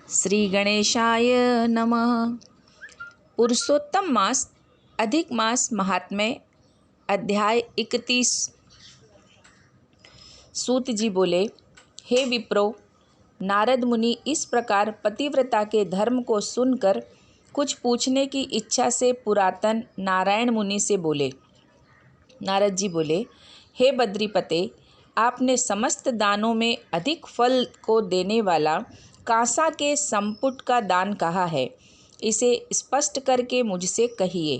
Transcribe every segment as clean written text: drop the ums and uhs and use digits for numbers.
श्री गणेशाय नमः। पुरुषोत्तम मास अधिक मास महात्म्य अध्याय 31। सूत जी बोले, हे विप्रो, नारद मुनि इस प्रकार पतिव्रता के धर्म को सुनकर कुछ पूछने की इच्छा से पुरातन नारायण मुनि से बोले। नारद जी बोले, हे बद्रीपते, आपने समस्त दानों में अधिक फल को देने वाला कांसा के संपुट का दान कहा है, इसे स्पष्ट करके मुझसे कहिए।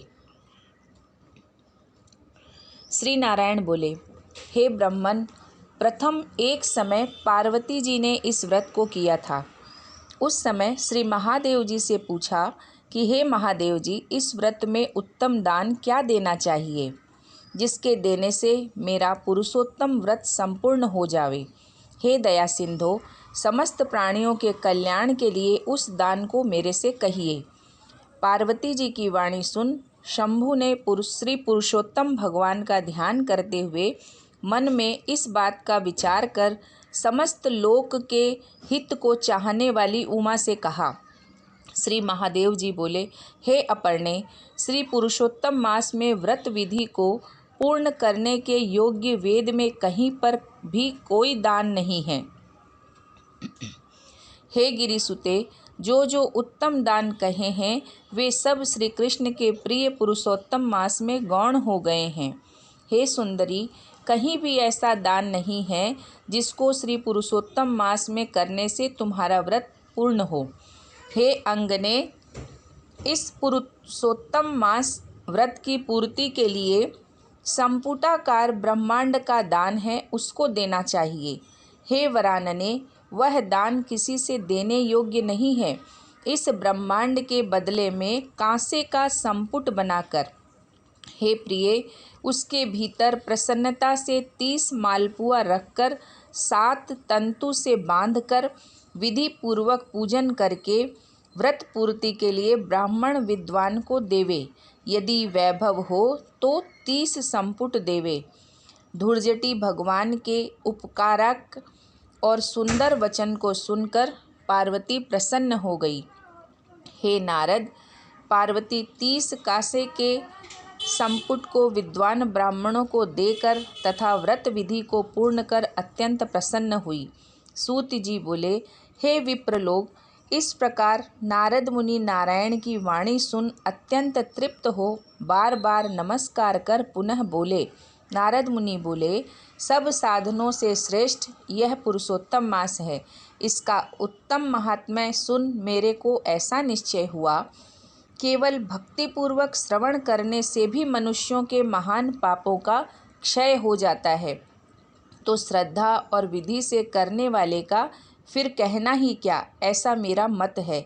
श्री नारायण बोले, हे ब्रह्मन, प्रथम एक समय पार्वती जी ने इस व्रत को किया था। उस समय श्री महादेव जी से पूछा कि हे महादेव जी, इस व्रत में उत्तम दान क्या देना चाहिए, जिसके देने से मेरा पुरुषोत्तम व्रत संपूर्ण हो जावे। हे दया सिंधो, समस्त प्राणियों के कल्याण के लिए उस दान को मेरे से कहिए। पार्वती जी की वाणी सुन शंभु ने श्री पुरुषोत्तम भगवान का ध्यान करते हुए मन में इस बात का विचार कर समस्त लोक के हित को चाहने वाली उमा से कहा। श्री महादेव जी बोले, हे अपर्णे, श्री पुरुषोत्तम मास में व्रत विधि को पूर्ण करने के योग्य वेद में कहीं पर भी कोई दान नहीं है। हे गिरिसुते, जो उत्तम दान कहे हैं वे सब श्री कृष्ण के प्रिय पुरुषोत्तम मास में गौण हो गए हैं। हे सुंदरी, कहीं भी ऐसा दान नहीं है जिसको श्री पुरुषोत्तम मास में करने से तुम्हारा व्रत पूर्ण हो। हे अंगने, इस पुरुषोत्तम मास व्रत की पूर्ति के लिए संपुटाकार ब्रह्मांड का दान है, उसको देना चाहिए। हे वरानने, वह दान किसी से देने योग्य नहीं है। इस ब्रह्मांड के बदले में कांसे का संपुट बनाकर, हे प्रिय, उसके भीतर प्रसन्नता से 30 मालपुआ रखकर 7 तंतु से बांधकर विधि पूर्वक पूजन करके व्रत पूर्ति के लिए ब्राह्मण विद्वान को देवे। यदि वैभव हो तो 30 संपुट देवे। धुर्जटी भगवान के उपकारक और सुंदर वचन को सुनकर पार्वती प्रसन्न हो गई। हे नारद, पार्वती 30 कांसे के संपुट को विद्वान ब्राह्मणों को देकर तथा व्रत विधि को पूर्ण कर अत्यंत प्रसन्न हुई। सूत जी बोले, हे विप्रलोक, इस प्रकार नारद मुनि नारायण की वाणी सुन अत्यंत तृप्त हो बार बार नमस्कार कर पुनः बोले। नारद मुनि बोले, सब साधनों से श्रेष्ठ यह पुरुषोत्तम मास है। इसका उत्तम महात्म्य सुन मेरे को ऐसा निश्चय हुआ, केवल भक्तिपूर्वक श्रवण करने से भी मनुष्यों के महान पापों का क्षय हो जाता है, तो श्रद्धा और विधि से करने वाले का फिर कहना ही क्या, ऐसा मेरा मत है।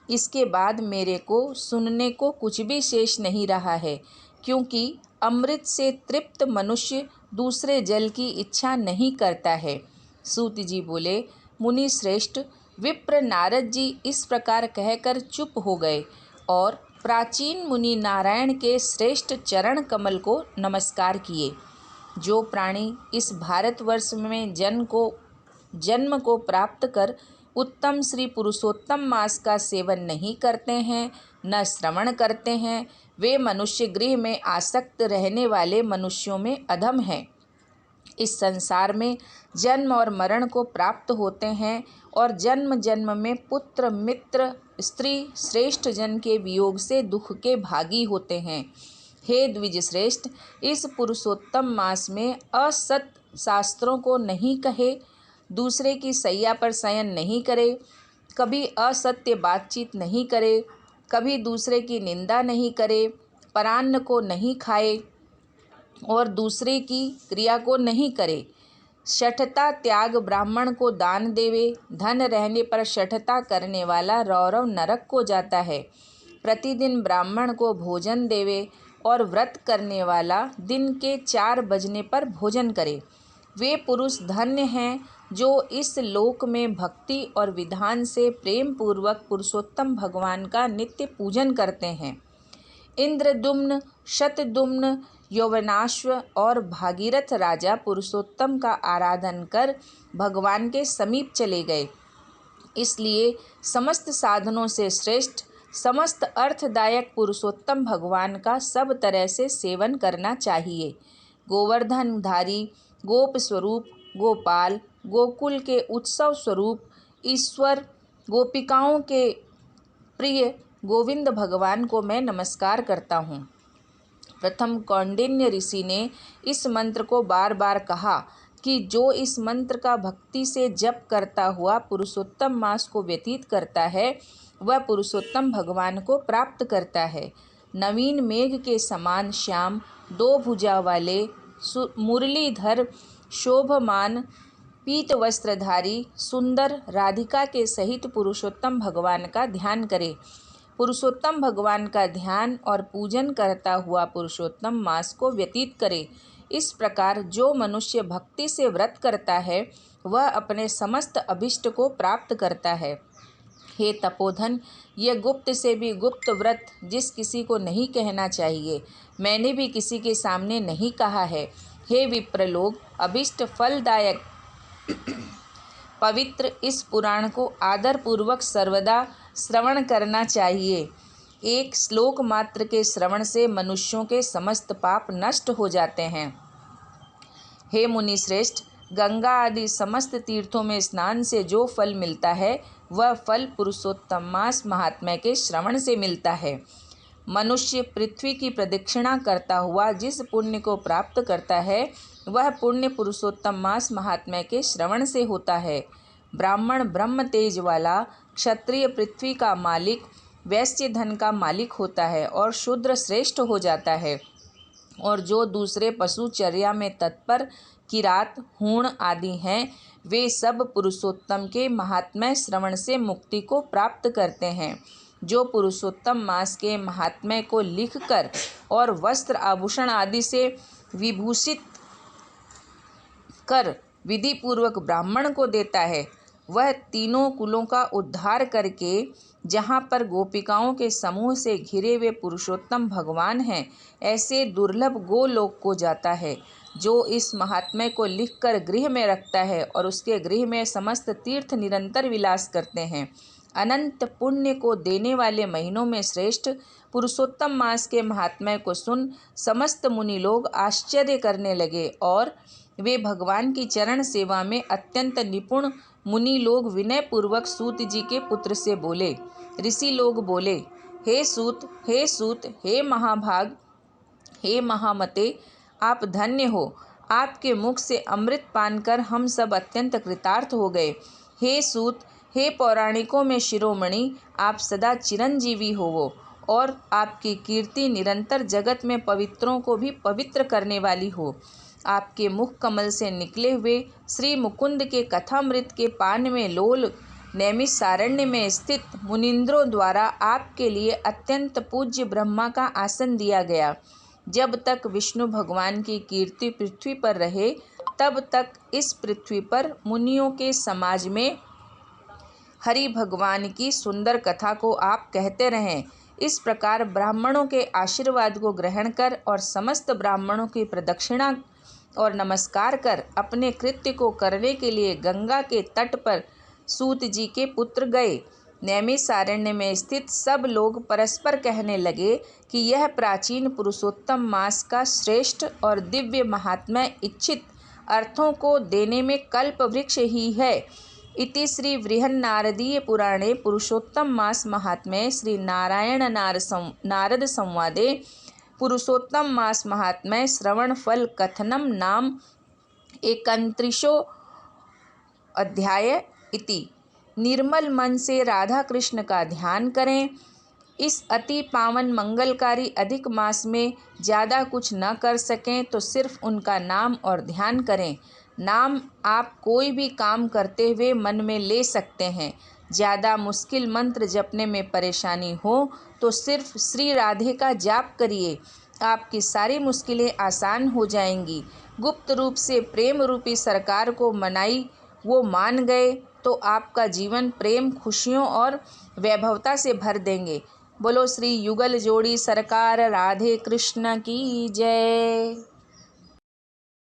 इसके बाद मेरे को सुनने को कुछ भी शेष नहीं रहा है, क्योंकि अमृत से तृप्त मनुष्य दूसरे जल की इच्छा नहीं करता है। सूत जी बोले, मुनि श्रेष्ठ, विप्र नारद जी इस प्रकार कहकर चुप हो गए और प्राचीन मुनि नारायण के श्रेष्ठ चरण कमल को नमस्कार किए। जो प्राणी इस भारतवर्ष में जन्म को प्राप्त कर उत्तम श्री पुरुषोत्तम मास का सेवन नहीं करते हैं, न श्रवण करते हैं, वे मनुष्य गृह में आसक्त रहने वाले मनुष्यों में अधम हैं। इस संसार में जन्म और मरण को प्राप्त होते हैं और जन्म जन्म में पुत्र मित्र स्त्री श्रेष्ठ जन के वियोग से दुख के भागी होते हैं। हे द्विज श्रेष्ठ, इस पुरुषोत्तम मास में असत शास्त्रों को नहीं कहे, दूसरे की सैया पर शयन नहीं करे, कभी असत्य बातचीत नहीं करे, कभी दूसरे की निंदा नहीं करे, परान्न को नहीं खाए और दूसरे की क्रिया को नहीं करे, शठता त्याग ब्राह्मण को दान देवे। धन रहने पर शठता करने वाला रौरव नरक को जाता है। प्रतिदिन ब्राह्मण को भोजन देवे और व्रत करने वाला दिन के 4 बजने पर भोजन करे। वे पुरुष धन्य हैं जो इस लोक में भक्ति और विधान से प्रेम पूर्वक पुरुषोत्तम भगवान का नित्य पूजन करते हैं। इंद्रदुम्न, शतदुम्न, यौवनाश्व और भागीरथ राजा पुरुषोत्तम का आराधन कर भगवान के समीप चले गए। इसलिए समस्त साधनों से श्रेष्ठ, समस्त अर्थदायक पुरुषोत्तम भगवान का सब तरह से सेवन करना चाहिए। गोवर्धनधारी, गोप स्वरूप, गोपाल, गोकुल के उत्सव स्वरूप ईश्वर, गोपिकाओं के प्रिय गोविंद भगवान को मैं नमस्कार करता हूँ। प्रथम कौंडिन्य ऋषि ने इस मंत्र को बार बार कहा कि जो इस मंत्र का भक्ति से जप करता हुआ पुरुषोत्तम मास को व्यतीत करता है वह पुरुषोत्तम भगवान को प्राप्त करता है। नवीन मेघ के समान श्याम, दो भुजा वाले, मुरलीधर, शोभमान, पीत वस्त्रधारी, सुंदर राधिका के सहित पुरुषोत्तम भगवान का ध्यान करे। पुरुषोत्तम भगवान का ध्यान और पूजन करता हुआ पुरुषोत्तम मास को व्यतीत करे। इस प्रकार जो मनुष्य भक्ति से व्रत करता है वह अपने समस्त अभिष्ट को प्राप्त करता है। हे तपोधन, यह गुप्त से भी गुप्त व्रत जिस किसी को नहीं कहना चाहिए, मैंने भी किसी के सामने नहीं कहा है। हे विप्रलोक, अभिष्ट फलदायक पवित्र इस पुराण को आदरपूर्वक सर्वदा श्रवण करना चाहिए। एक श्लोक मात्र के श्रवण से मनुष्यों के समस्त पाप नष्ट हो जाते हैं। हे मुनि श्रेष्ठ, गंगा आदि समस्त तीर्थों में स्नान से जो फल मिलता है वह फल पुरुषोत्तम मास महात्म्य के श्रवण से मिलता है। मनुष्य पृथ्वी की प्रदक्षिणा करता हुआ जिस पुण्य को प्राप्त करता है वह पुण्य पुरुषोत्तम मास महात्म्य के श्रवण से होता है। ब्राह्मण ब्रह्म तेज वाला, क्षत्रिय पृथ्वी का मालिक, वैश्य धन का मालिक होता है और शूद्र श्रेष्ठ हो जाता है। और जो दूसरे पशुचर्या में तत्पर किरात, हूण आदि हैं वे सब पुरुषोत्तम के महात्म्य श्रवण से मुक्ति को प्राप्त करते हैं। जो पुरुषोत्तम मास के महात्म्य को लिखकर और वस्त्र आभूषण आदि से विभूषित कर विधि पूर्वक ब्राह्मण को देता है वह तीनों कुलों का उद्धार करके जहाँ पर गोपिकाओं के समूह से घिरे हुए पुरुषोत्तम भगवान हैं ऐसे दुर्लभ गोलोक को जाता है। जो इस महात्म्य को लिखकर गृह में रखता है और उसके गृह में समस्त तीर्थ निरंतर विलास करते हैं। अनंत पुण्य को देने वाले महीनों में श्रेष्ठ पुरुषोत्तम मास के महात्म्य को सुन समस्त मुनि लोग आश्चर्य करने लगे और वे भगवान की चरण सेवा में अत्यंत निपुण मुनि लोग विनय पूर्वक सूत जी के पुत्र से बोले। ऋषि लोग बोले, हे सूत, हे सूत, हे महाभाग, हे महामते, आप धन्य हो। आपके मुख से अमृत पान कर हम सब अत्यंत कृतार्थ हो गए। हे सूत, हे पौराणिकों में शिरोमणि, आप सदा चिरंजीवी होवो और आपकी कीर्ति निरंतर जगत में पवित्रों को भी पवित्र करने वाली हो। आपके मुख कमल से निकले हुए श्री मुकुंद के कथामृत के पान में लोल नैमिषारण्य में स्थित मुनिंद्रों द्वारा आपके लिए अत्यंत पूज्य ब्रह्मा का आसन दिया गया। जब तक विष्णु भगवान की कीर्ति पृथ्वी पर रहे तब तक इस पृथ्वी पर मुनियों के समाज में हरि भगवान की सुंदर कथा को आप कहते रहें। इस प्रकार ब्राह्मणों के आशीर्वाद को ग्रहण कर और समस्त ब्राह्मणों की प्रदक्षिणा और नमस्कार कर अपने कृत्य को करने के लिए गंगा के तट पर सूत जी के पुत्र गए। नैमिषारण्य में स्थित सब लोग परस्पर कहने लगे कि यह प्राचीन पुरुषोत्तम मास का श्रेष्ठ और दिव्य महात्म्य इच्छित अर्थों को देने में कल्प वृक्ष ही है। इति श्री बृहन्नारदीय पुराणे पुरुषोत्तम मास महात्म्ये श्री नारायण नारद संवादे पुरुषोत्तम मास महात्म्य श्रवण फल कथनम नाम 31 अध्याय इति। निर्मल मन से राधा कृष्ण का ध्यान करें। इस अति पावन मंगलकारी अधिक मास में ज़्यादा कुछ न कर सकें तो सिर्फ उनका नाम और ध्यान करें। नाम आप कोई भी काम करते हुए मन में ले सकते हैं। ज़्यादा मुश्किल मंत्र जपने में परेशानी हो तो सिर्फ श्री राधे का जाप करिए, आपकी सारी मुश्किलें आसान हो जाएंगी। गुप्त रूप से प्रेम रूपी सरकार को मनाई वो मान गए तो आपका जीवन प्रेम, खुशियों और वैभवता से भर देंगे। बोलो श्री युगल जोड़ी सरकार राधे कृष्ण की जय।